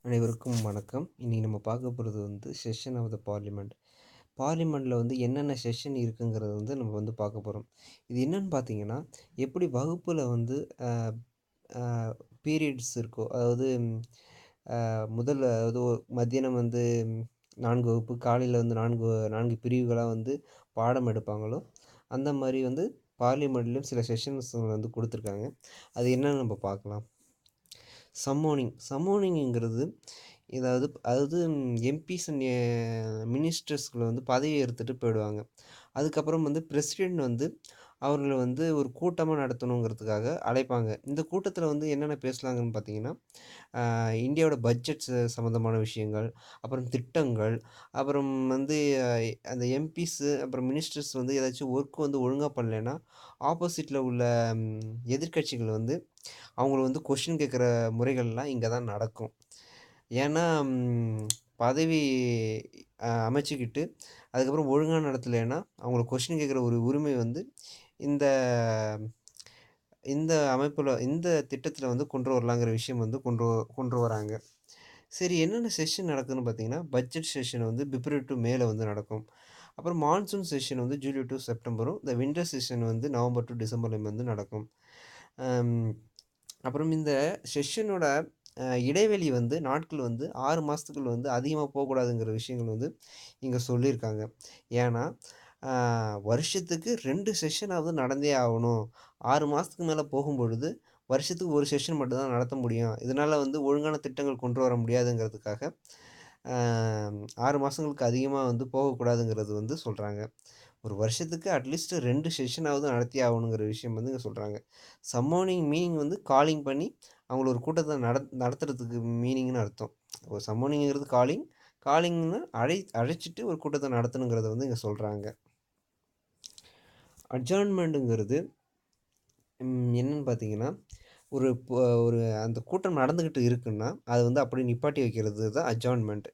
அனைவருக்கும் வணக்கம். இன்னைக்கு நம்ம பார்க்க போறது செஷன் ஆஃப் த பார்லிமெண்ட். பார்லிமெண்ட்ல என்னென்ன செஷன் இருக்குங்கிறத நம்ம பார்க்க போறோம். இது என்னன்னு பார்த்தீங்கன்னா, எப்படி வகுப்புல அ அ பீரியட்ஸ் இருக்கோ, அதாவது முதல்ல அதாவது மத்தியானம் 4 வகுப்பு, காலையில 4 பிரிவுகளா பாடம் எடுப்பாங்களோ, அந்த மாரி பார்லிமெண்ட்லயும் சில செஷன்ஸ் குடுத்துருக்காங்க. அது என்னன்னு நம்ம பார்க்கலாம். சம்மோனிங்கிறது அதாவது எம்பிஸ் அண்ட் மினிஸ்டர்ஸ்கள பதவி ஏத்துட்டு போயிடுவாங்க. அதுக்கப்புறம் பிரசிடென்ட் அவர்கள ஒரு கூட்டமா நடத்தணுங்கிறதுக்காக அழைப்பாங்க. இந்த கூட்டத்தில என்னென்ன பேசலாங்கன்னு பார்த்தீங்கன்னா, இந்தியாவோட பட்ஜெட்ஸ் சம்மந்தமான விஷயங்கள், அப்புறம் திட்டங்கள், அப்புறம் அ அந்த எம்பிஸ் அப்புறம் மினிஸ்டர்ஸ் ஏதாச்சும் ஒர்க் ஒழுங்கா பண்ணலைன்னா, ஆப்போசிட்ல உள்ள எதிர்க்கட்சிகள் அவங்கள கொஸ்டின் கேட்குற முறைகள்லாம் இங்க தான் நடக்கும். ஏன்னா, பதவி அமைச்சுக்கிட்டு, அதுக்கப்புறம் ஒழுங்கா நடத்தலைன்னா, அவங்கள கொஸ்டின் கேட்குற ஒரு உரிமை இந்த இந்த அமைப்புல இந்த திட்டத்தில கொண்டு வரலாங்கிற விஷயம் கொண்டு வராங்க. சரி, என்னென்ன செஷன் நடக்குதுன்னு பார்த்தீங்கன்னா, பட்ஜெட் செஷன் பிப்ரவரி டூ மேல நடக்கும். அப்புறம் மான்சூன் செஷன் ஜூலை டூ செப்டம்பரும், இந்த வின்டர் செஷன் நவம்பர் டூ டிசம்பர்லயும் நடக்கும். அம் அப்புறம் இந்த செஷனோட இடைவெளி நாட்கள் 6 மாசத்துக்குள்ள அதிகமா போகக்கூடாதுங்கிற விஷயங்கள் இங்க சொல்லியிருக்காங்க. ஏன்னா, அ வருஷத்துக்கு 2 செஷனாவது நடந்தே ஆவணும். 6 மாசத்துக்கு மேல போகும்பொழுது, வருஷத்துக்கு 1 செஷன் மட்டும் தான் நடத்த முடியும். இதனால ஒழுங்கான திட்டங்கள் கொண்டு வர முடியாதுங்கிறதுக்காக, அ 6 மாசங்களுக்கு அதிகமா போகக்கூடாதுங்கிறது சொல்றாங்க. ஒரு வருஷத்துக்கு அட்லீஸ்ட் 2 செஷனாவது நடத்தியே ஆகணுங்கிற விஷயம் இங்க சொல்றாங்க. சம்மோனிங் மீனிங் காலிங் பண்ணி அவங்கள ஒரு கூட்டத்த நடத்துறதுக்கு மீனிங்ன்னு அர்த்தம். ஒரு சம்மோனிங்கிறது காலிங், காலிங்ன்னா அழைச்சிட்டு ஒரு கூட்டத்த நடத்தணுங்கிறத இங்க சொல்றாங்க. அட்ஜார்ன்மென்ட்ங்கிறது என்னன்னு பார்த்தீங்கன்னா, ஒரு ஒரு அந்த கூட்டம் நடந்துகிட்டு இருக்குன்னா, அத அப்படியே நிப்பாட்டி வைக்கிறது தான் அட்ஜார்ன்மென்ட்.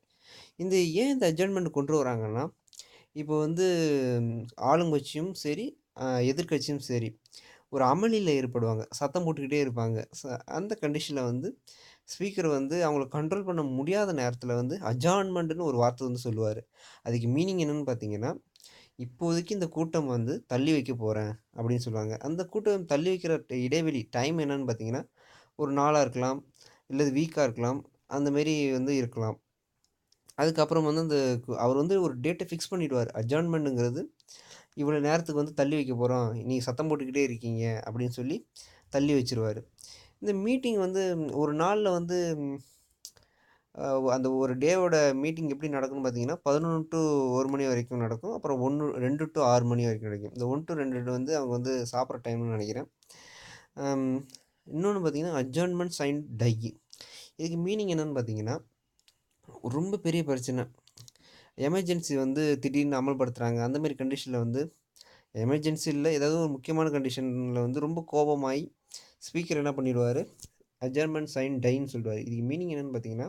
ஏன் இந்த அட்ஜார்ன்மென்ட் கொண்டு வராங்கன்னா, இப்போ ஆளுங்கட்சியும் சரி, எதிர்க்கட்சியும் சரி, ஒரு அமளியில ஏற்படுவாங்க. சத்தம் போட்டுக்கிட்டே இருப்பாங்க. அந்த கண்டிஷன்ல ஸ்பீக்கர் அவங்கள கண்ட்ரோல் பண்ண முடியாத நேரத்தில அட்ஜார்ன்மென்ட்ன்னு ஒரு வார்த்தை சொல்லுவாரு. அதுக்கு மீனிங் என்னன்னு பார்த்தீங்கன்னா, இப்போதைக்கு இந்த கூட்டம் தள்ளி வைக்க போறேன் அப்படின்னு சொல்லுவாங்க. அந்த கூட்டம் தள்ளி வைக்கிற இடைவெளி டைம் என்னன்னு பார்த்தீங்கன்னா, ஒரு நாளா இருக்கலாம், இல்ல வீக்கா இருக்கலாம். அந்த மாரி இருக்கலாம். அதுக்கப்புறம் அந்த அவர் ஒரு டேட்ட ஃபிக்ஸ் பண்ணிடுவாரு. அட்ஜார்ன்மென்ட்ங்கிறது இவ்வளோ நேரத்துக்கு தள்ளி வைக்க போறோம். நீங்க சத்தம் போட்டுக்கிட்டே இருக்கீங்க அப்படின்னு சொல்லி தள்ளி வச்சுருவாரு. இந்த மீட்டிங் ஒரு நாள்ல அ அந்த ஒரு டேவோட மீட்டிங் எப்படி நடக்கும்னு பார்த்தீங்கன்னா, 11 டூ 1 மணி வரைக்கும் நடக்கும். அப்புறம் 2 டூ 6 மணி வரைக்கும் நடக்கும். இந்த 1 டூ 2 அவங்க சாப்பிடுற டைம்னு நெனைக்கிறேன். அம் இன்னொன்னு பார்த்தீங்கன்னா, அட்ஜார்ன்மென்ட் சைன் டை. இதுக்கு மீனிங் என்னன்னு பார்த்தீங்கன்னா, ரொம்ப பெரிய பிரச்சனை. எமர்ஜென்சி திடீர்னு அமல்படுத்துறாங்க. அந்த மாரி கண்டிஷன்ல எமர்ஜென்சி இல்ல, ஏதாவது ஒரு முக்கியமான கண்டிஷன்ல ரொம்ப கோபமாயி, ஸ்பீக்கர் என்ன பண்ணிடுவாரு, அட்ஜர்ன்மென்ட் சைன் டைன்னு சொல்லிடுவாரு. இதுக்கு மீனிங் என்னன்னு பார்த்தீங்கன்னா,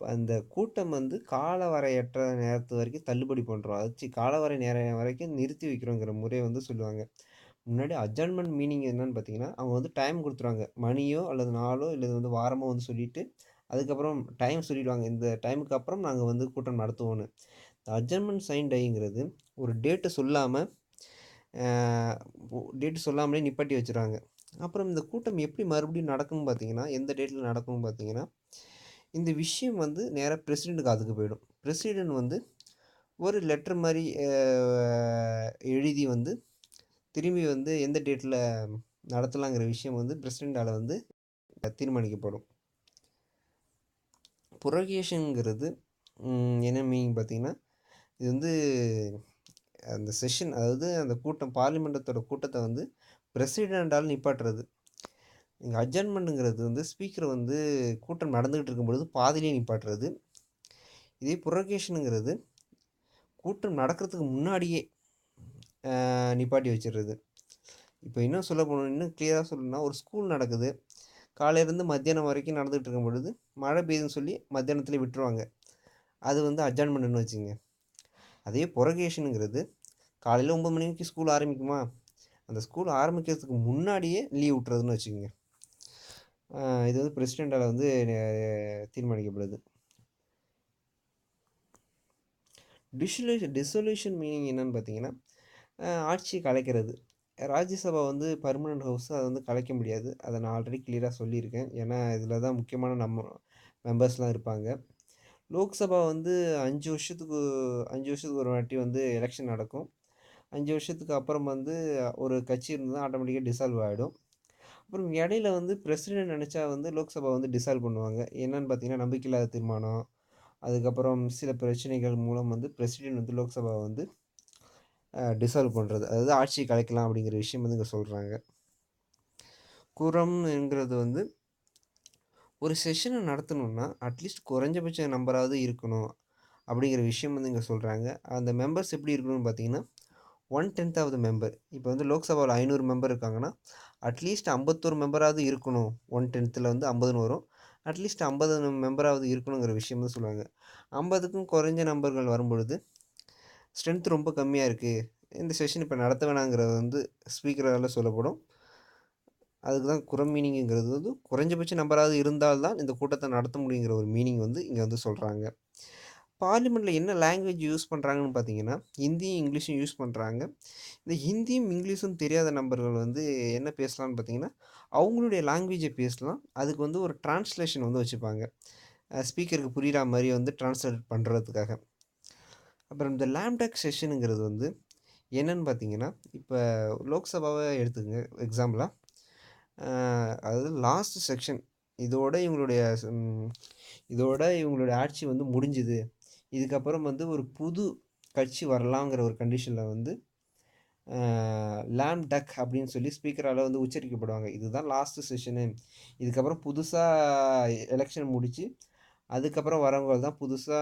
அந்த கூட்டம் காலவரையற்ற நேரத்து வரைக்கும் தள்ளுபடி பண்றோம். காலவரை நேரம் வரைக்கும் நிறுத்தி வைக்கிறோங்கிற முறைய சொல்லுவாங்க. முன்னாடி அட்ஜர்ன்மென்ட் மீனிங் என்னன்னு பார்த்தீங்கன்னா, அவங்க டைம் குடுத்துருவாங்க. மணியோ அல்லது நாளோ இல்ல வாரமோ சொல்லிட்டு, அதுக்கப்புறம் டைம் சொல்லிடுவாங்க. இந்த டைமுக்கு அப்புறம் நாங்க கூட்டம் நடத்துவோம்ன்னு. அட்ஜர்ன்மென்ட் சைன் டைங்கிறது ஒரு டேட்ட சொல்லாம, அ டேட் சொல்லாமலே நிப்பாட்டி வச்சுருவாங்க. அப்புறம் இந்த கூட்டம் எப்படி மறுபடியும் நடக்கும்னு பார்த்தீங்கன்னா, எந்த டேட்ல நடக்கும்னு பார்த்தீங்கன்னா, இந்த விஷயம் நேரா பிரசிடென்ட் காதுக்கு போயிடும். பிரசிடென்ட் ஒரு லெட்டர் மாரி எழுதி திரும்பி எந்த டேட்ல நடத்தலாங்கிற விஷயம் பிரசிடென்ட்டால தீர்மானிக்கப்படும். புரகேஷன்ங்கிறது என்ன மீனிங் பார்த்தீங்கன்னா, இது அந்த செஷன், அதாவது அந்த கூட்டம் பார்லிமெண்டத்தோட கூட்டத்த பிரசிடென்ட்டால நிப்பாட்டுறது. இங்க அட்ஜர்ன்மென்ட்ங்கிறது ஸ்பீக்கர் கூட்டம் நடந்துகிட்டு இருக்கும்பொழுது பாதியிலேயே நிப்பாட்டுறது. இதே புரகேஷன்ங்கிறது கூட்டம் நடக்கிறதுக்கு முன்னாடியே நிப்பாட்டி வச்சுர்றது. இப்போ இன்னும் சொல்ல போனா, இன்னும் கிளியரா சொல்லணும்னா, ஒரு ஸ்கூல் நடக்குது. காலையிலேருந்து மத்தியானம் வரைக்கும் நடந்துகிட்டு இருக்கும் பொழுது, மழை பெய்யுதுன்னு சொல்லி மத்தியானத்திலே விட்டுருவாங்க. அது அட்ஜர்ன்மென்ட்ன்னு வச்சுக்கங்க. அதே புரகேஷன்ங்கிறது காலையில 9 மணிக்கு ஸ்கூல் ஆரம்பிக்குமா? அந்த ஸ்கூல் ஆரம்பிக்கிறதுக்கு முன்னாடியே லீவ் விட்டுறதுன்னு வச்சுக்கங்க. இது வந்து பிரசிடெண்டால வந்து தீர்மானிக்கப்படுது. டிசொல்யூஷன் மீனிங் என்னன்னு பார்த்தீங்கன்னா, ஆட்சிய கலைக்கிறது. ராஜ்யசபா வந்து பெர்மனன்ட் ஹவுஸ். அத வந்து கலைக்க முடியாது. அத நான் ஆல்ரெடி கிளியரா சொல்லியிருக்கேன். ஏன்னா, இதில தான் முக்கியமான மெம்பர்ஸ்லாம் இருப்பாங்க. லோக்சபா வந்து 5 வருஷத்துக்கு 5 வருஷத்துக்கு ஒரு வாட்டி வந்து எலக்ஷன் நடக்கும். 5 வருஷத்துக்கு அப்புறம் வந்து ஒரு கட்சி இருந்ததுனா ஆட்டோமேட்டிக்கா டிசால்வ் ஆயிடும். அப்புறம் இடையில வந்து பிரசிடென்ட் நெனச்சா வந்து லோக்சபா வந்து டிசால்வ் பண்ணுவாங்க. என்னன்னு பார்த்தீங்கன்னா, நம்பிக்கையில்லாத தீர்மானம், அதுக்கப்புறம் சில பிரச்சனைகள் மூலம் வந்து பிரசிடென்ட் வந்து லோக்சபாவ வந்து டிசால்வ் பண்றது. அதாவது ஆட்சிய கலைக்கலாம் அப்படிங்கிற விஷயம் வந்து இங்க சொல்றாங்க. குரம்ங்கிறது வந்து ஒரு செஷன நடத்தணும்னா, அட்லீஸ்ட் குறைஞ்சபட்ச நம்பராவது இருக்கணும். அப்படிங்கிற விஷயம் வந்து இங்க சொல்றாங்க. அந்த மெம்பர்ஸ் எப்படி இருக்கணும்னு பார்த்தீங்கன்னா, 1/10 ஆஃப் த மெம்பர். இப்போ வந்து லோக்சபால 500 மெம்பர் இருக்காங்கன்னா, அட்லீஸ்ட் 51 மெம்பராவது இருக்கணும். 1/10ல வந்து 50ன்னு வரும். அட்லீஸ்ட் 50 மெம்பராவது இருக்கணுங்கிற விஷயம் தான் சொல்லுவாங்க. 50க்கும் குறைஞ்ச நம்பர்கள் வரும்பொழுது, ஸ்ட்ரென்த் ரொம்ப கம்மியா இருக்கு. இந்த செஷன் இப்ப நடத்த வேணாங்கிறது வந்து ஸ்பீக்கரால சொல்லப்படும். அதுக்கு தான் குறம் மீனிங்கிறது வந்து குறைஞ்சபட்ச நம்பராவது இருந்தால் தான் இந்த கூட்டத்த நடத்த முடியுங்கிற ஒரு மீனிங் வந்து இங்க வந்து சொல்றாங்க. பார்லிமெண்ட்ல என்ன லாங்குவேஜ் யூஸ் பண்றாங்கன்னு பார்த்தீங்கன்னா, ஹிந்தியும், இங்கிலீஷும் யூஸ் பண்றாங்க. இந்த ஹிந்தியும், இங்கிலீஷும் தெரியாத நபர்கள் வந்து என்ன பேசலாம்னு பார்த்தீங்கன்னா, அவங்களுடைய லாங்குவேஜ பேசலாம். அதுக்கு வந்து ஒரு டிரான்ஸ்லேஷன் வந்து வச்சுப்பாங்க. ஸ்பீக்கருக்கு புரியிறா மாரி வந்து டிரான்ஸ்லேட் பண்றதுக்காக. அப்புறம் இந்த லாம் டக் செஷனுங்கிறது வந்து என்னன்னு பார்த்தீங்கன்னா, இப்ப லோக்சபாவ எடுத்துக்கங்க எக்ஸாம்பிளா. அ அதாவது லாஸ்ட் செக்ஷன். இதோட இவங்களுடைய இதோட இவங்களுடைய ஆட்சி வந்து முடிஞ்சுது. இதுக்கப்புறம் வந்து ஒரு புது கட்சி வரலாங்கிற ஒரு கண்டிஷன்ல வந்து லாம் டக் அப்படின்னு சொல்லி ஸ்பீக்கரால வந்து உச்சரிக்கப்படுவாங்க. இதுதான் லாஸ்ட் செஷனு. இதுக்கப்புறம் புதுசா எலெக்ஷன் முடிச்சு, அதுக்கப்புறம் வரவங்க தான் புதுசா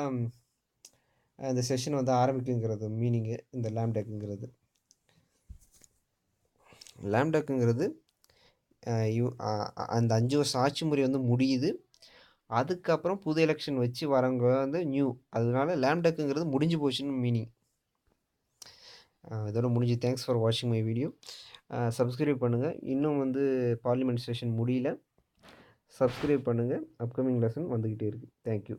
அந்த செஷன் வந்து ஆரம்பிக்குங்கிறது மீனிங்கு இந்த லாம் டக்குங்கிறது. லாம் டக்குங்கிறது அ யு அ அந்த 5 வருஷம் ஆட்சி முறை வந்து முடியுது. அதுக்கப்புறம் புது எலெக்ஷன் வச்சு வரவங்க வந்து நியூ. அதனால லாம் டக்குங்கிறது முடிஞ்சு போச்சுன்னு மீனிங். இதோட முடிஞ்சு. தேங்க்ஸ் ஃபார் வாட்சிங் மை வீடியோ. சப்ஸ்கிரைப் பண்ணுங்க. இன்னும் வந்து பார்லிமெண்ட் செஷன் முடியல. சப்ஸ்கிரைப் பண்ணுங்க. அப்கமிங் லெசன் வந்துகிட்டே இருக்கு. Thank you.